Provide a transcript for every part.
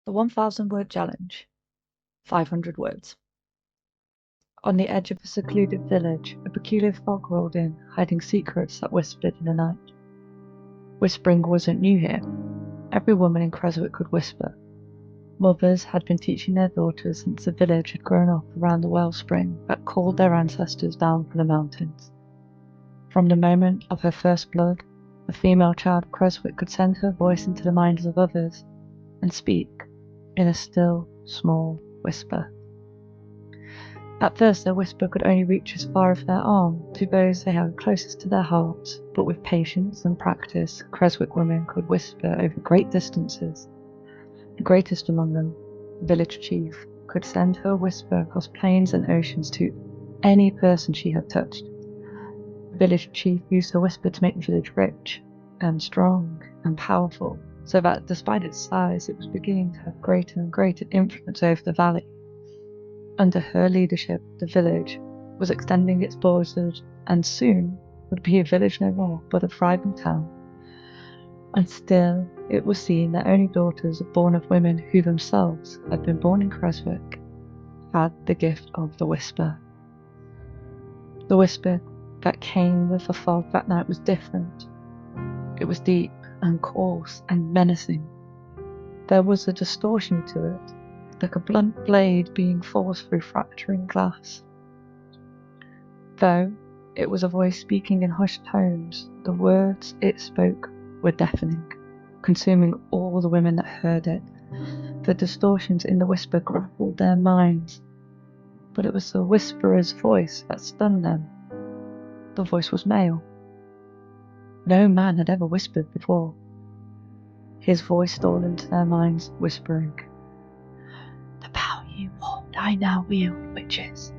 The 1,000-word challenge. 500 words. On the edge of a secluded village, a peculiar fog rolled in, hiding secrets that whispered in the night. Whispering wasn't new here. Every woman in Creswick could whisper. Mothers had been teaching their daughters since the village had grown up around the wellspring that called their ancestors down from the mountains. From the moment of her first blood, a female child of Creswick could send her voice into the minds of others and speak in a still, small whisper. At first their whisper could only reach as far as their arm, to those they held closest to their hearts, but with patience and practice, Creswick women could whisper over great distances. The greatest among them, the village chief, could send her whisper across plains and oceans to any person she had touched. The village chief used her whisper to make the village rich and strong and powerful, so that despite its size, it was beginning to have greater and greater influence over the valley. Under her leadership, the village was extending its borders and soon would be a village no more, but a thriving town. And still, it was seen that only daughters born of women who themselves had been born in Creswick had the gift of the whisper. The whisper that came with the fog that night was different. It was deep and coarse and menacing. There was a distortion to it, like a blunt blade being forced through fracturing glass. Though it was a voice speaking in hushed tones, the words it spoke were deafening, consuming all the women that heard it. The distortions in the whisper grappled their minds, but it was the whisperer's voice that stunned them. The voice was male. No man had ever whispered before. His voice stole into their minds, whispering, "The power you hold I now wield, witches.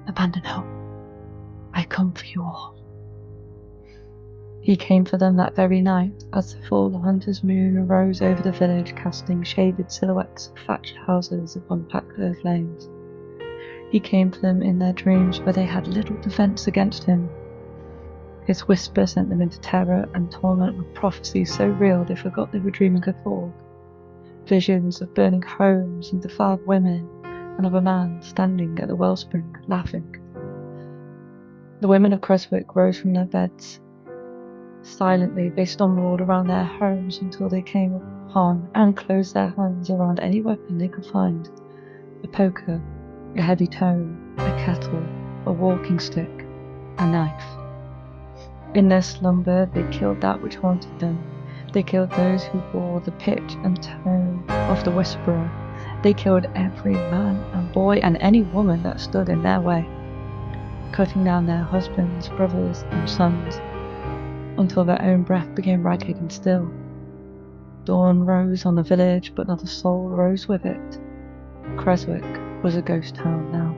Abandon hope. I come for you all." He came for them that very night, as the full hunter's moon arose over the village, casting shaded silhouettes of thatched houses upon packed earth lanes. He came for them in their dreams, where they had little defense against him. His whisper sent them into terror and torment with prophecies so real they forgot they were dreaming at all. Visions of burning homes and defiled women, and of a man standing at the wellspring, laughing. The women of Creswick rose from their beds. Silently, they stumbled around their homes until they came upon and closed their hands around any weapon they could find. A poker, a heavy tome, a kettle, a walking stick, a knife. In their slumber, they killed that which haunted them. They killed those who bore the pitch and tone of the whisperer. They killed every man and boy and any woman that stood in their way, cutting down their husbands, brothers, and sons, until their own breath became ragged and still. Dawn rose on the village, but not a soul rose with it. Creswick was a ghost town now.